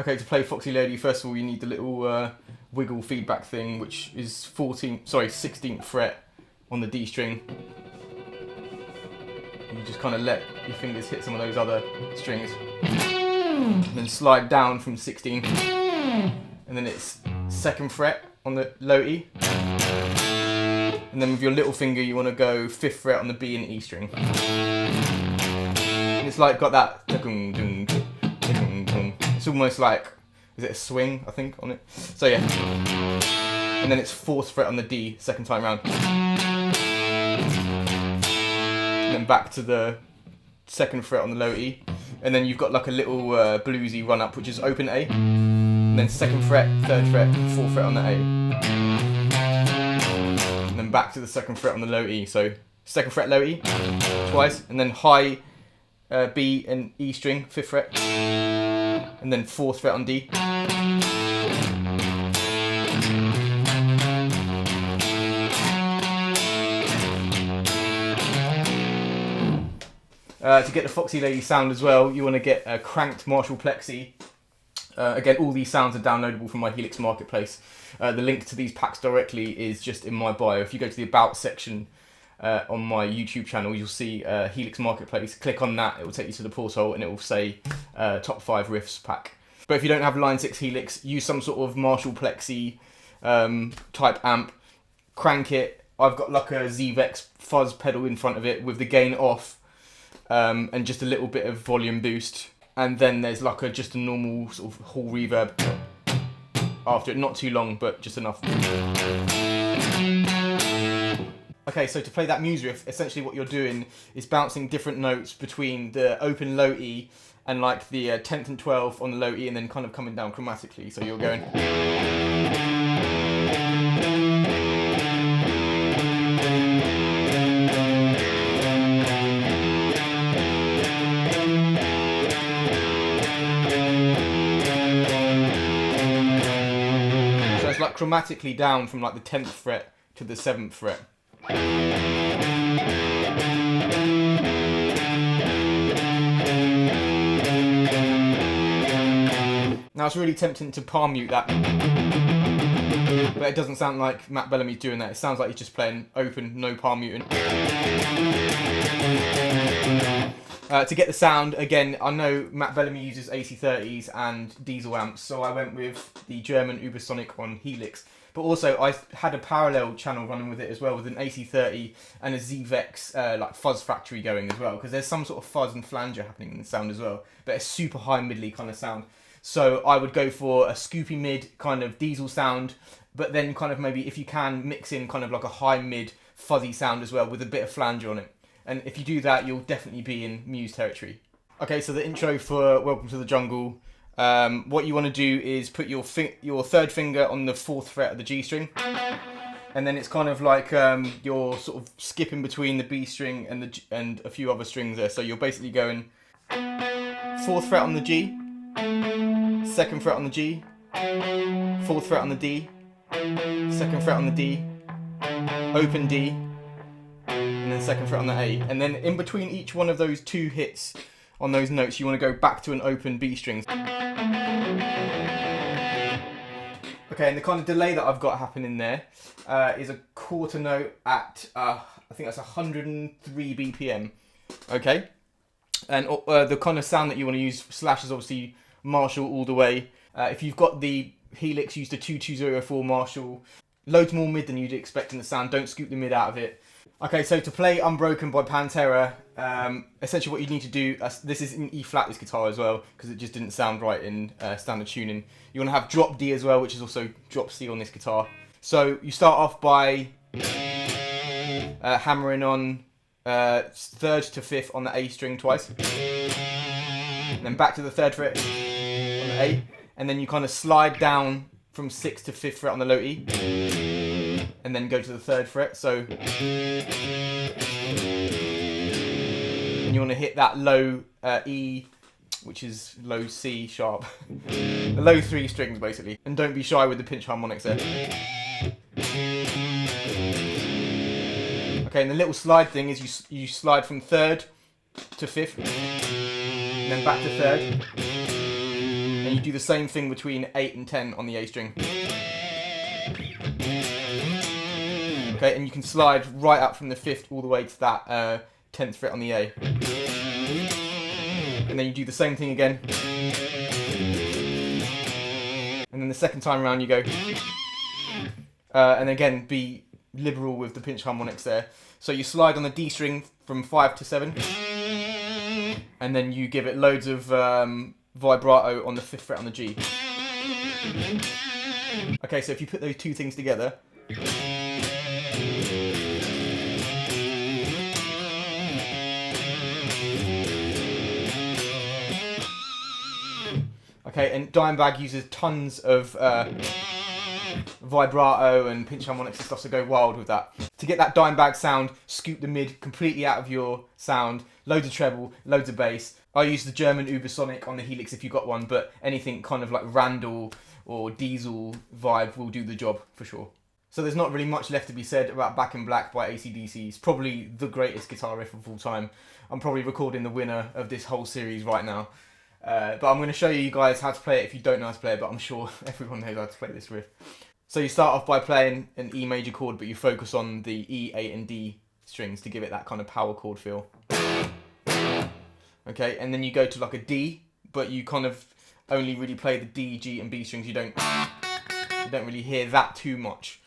Okay, to play Foxy Lady, first of all you need the little wiggle feedback thing, which is 16th fret on the D string. You just kind of let your fingers hit some of those other strings, and then slide down from 16, and then it's 2nd fret on the low E, and then with your little finger you want to go 5th fret on the B and E string. And it's like got that. It's almost like, is it a swing, I think, on it? So yeah. And then it's 4th fret on the D, 2nd time round. And then back to the 2nd fret on the low E. And then you've got like a little bluesy run up, which is open A. And then 2nd fret, 3rd fret, 4th fret on the A. And then back to the 2nd fret on the low E. So 2nd fret, low E, twice. And then high B and E string, 5th fret. And then 4th fret on D. To get the Foxy Lady sound as well, you want to get a cranked Marshall Plexi. Again, all these sounds are downloadable from my Helix Marketplace. The link to these packs directly is just in my bio. If you go to the About section on my YouTube channel, you'll see Helix Marketplace. Click on that, it will take you to the portal and it will say Top 5 Riffs pack. But if you don't have Line 6 Helix, use some sort of Marshall Plexi type amp, crank it. I've got like a ZVEX fuzz pedal in front of it with the gain off and just a little bit of volume boost. And then there's like just a normal sort of hall reverb after it, not too long, but just enough. Okay, so to play that Muse riff, essentially what you're doing is bouncing different notes between the open low E and like the 10th and 12th on the low E, and then kind of coming down chromatically. So you're going. So it's like chromatically down from like the 10th fret to the 7th fret. Now it's really tempting to palm mute that, but it doesn't sound like Matt Bellamy's doing that. It sounds like he's just playing open, no palm muting. To get the sound, again, I know Matt Bellamy uses AC30s and diesel amps, so I went with the German Ubersonic on Helix. But also, I had a parallel channel running with it as well, with an AC30 and a ZVEX like fuzz factory going as well, because there's some sort of fuzz and flanger happening in the sound as well, but it's super high middly kind of sound. So I would go for a scoopy mid kind of diesel sound, but then kind of maybe if you can mix in kind of like a high mid fuzzy sound as well with a bit of flanger on it. And if you do that, you'll definitely be in Muse territory. Okay, so the intro for Welcome to the Jungle. What you want to do is put your 3rd finger on the 4th fret of the G string, and then it's kind of like you're sort of skipping between the B string and a few other strings there. So you're basically going 4th fret on the G, 2nd fret on the G, 4th fret on the D, 2nd fret on the D, open D, and then 2nd fret on the A. And then in between each one of those 2 hits on those notes, you want to go back to an open B string. Okay, and the kind of delay that I've got happening there is a quarter note at, I think that's 103 BPM. Okay? And the kind of sound that you want to use, Slash is obviously Marshall all the way. If you've got the Helix, use the 2204 Marshall. Loads more mid than you'd expect in the sound. Don't scoop the mid out of it. Okay, so to play Unbroken by Pantera, essentially what you need to do, this is in E flat, this guitar as well, because it just didn't sound right in standard tuning. You want to have drop D as well, which is also drop C on this guitar. So you start off by hammering on 3rd to 5th on the A string twice, and then back to the 3rd fret on the A, and then you kind of slide down from 6th to 5th fret on the low E, and then go to the 3rd fret. So and you want to hit that low E, which is low C sharp, the low 3 strings basically, and don't be shy with the pinch harmonics there. Okay, and the little slide thing is you slide from 3rd to 5th, and then back to 3rd, then you do the same thing between 8 and 10 on the A string. Okay, and you can slide right up from the 5th all the way to that 10th fret on the A. And then you do the same thing again. And then the second time around you go. And again, be liberal with the pinch harmonics there. So you slide on the D string from 5 to 7. And then you give it loads of vibrato on the 5th fret on the G. Okay, so if you put those two things together. Okay, and Dimebag uses tons of vibrato and pinch harmonics and stuff, so go wild with that. To get that Dimebag sound, scoop the mid completely out of your sound, loads of treble, loads of bass. I use the German Ubersonic on the Helix if you've got one, but anything kind of like Randall or Diesel vibe will do the job for sure. So there's not really much left to be said about Back in Black by AC/DC. It's probably the greatest guitar riff of all time. I'm probably recording the winner of this whole series right now. But I'm going to show you guys how to play it if you don't know how to play it, but I'm sure everyone knows how to play this riff. So you start off by playing an E major chord, but you focus on the E, A and D strings to give it that kind of power chord feel. Okay, and then you go to like a D, but you kind of only really play the D, G and B strings. You don't really hear that too much.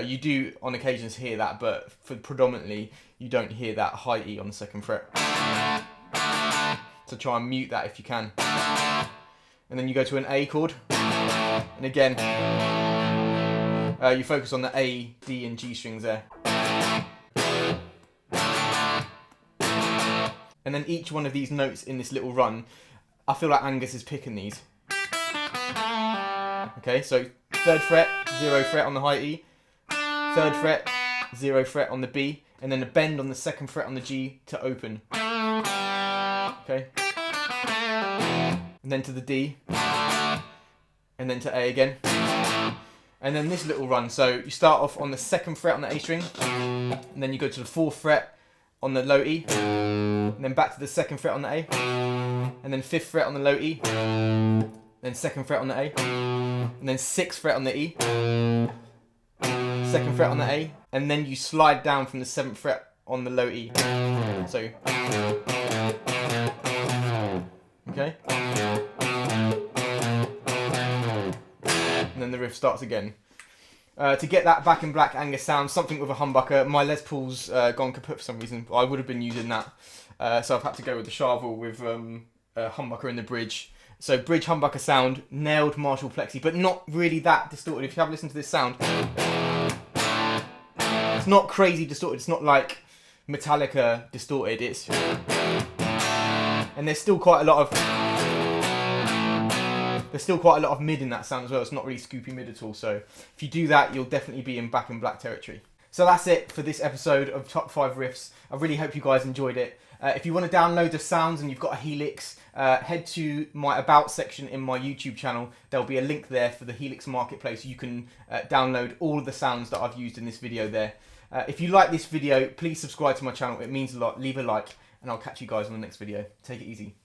You do on occasions hear that, but for predominantly you don't hear that high E on the 2nd fret. So try and mute that if you can. And then you go to an A chord, and again you focus on the A, D and G strings there. And then each one of these notes in this little run, I feel like Angus is picking these. Okay, so 3rd fret, 0 fret on the high E, 3rd fret, 0 fret on the B, and then a bend on the 2nd fret on the G to open. Okay. And then to the D, and then to A again. And then this little run, so you start off on the 2nd fret on the A string, and then you go to the 4th fret on the low E, and then back to the 2nd fret on the A, and then 5th fret on the low E, then 2nd fret on the A, and then 6th fret on the E, 2nd fret on the A, and then you slide down from the 7th fret on the low E. So, okay. And then the riff starts again. To get that Back in Black Angus sound, something with a humbucker. My Les Paul's gone kaput for some reason. I would have been using that. So I've had to go with the Charvel with a humbucker in the bridge. So bridge humbucker sound, nailed Marshall Plexi, but not really that distorted. If you have a listen to this sound, it's not crazy distorted. It's not like Metallica distorted. It's and there's still quite a lot of mid in that sound as well. It's not really scoopy mid at all. So if you do that, you'll definitely be in Back in Black territory. So that's it for this episode of Top 5 Riffs. I really hope you guys enjoyed it. If you want to download the sounds and you've got a Helix, head to my About section in my YouTube channel. There'll be a link there for the Helix Marketplace. You can download all of the sounds that I've used in this video there. If you like this video, please subscribe to my channel. It means a lot. Leave a like, and I'll catch you guys on the next video. Take it easy.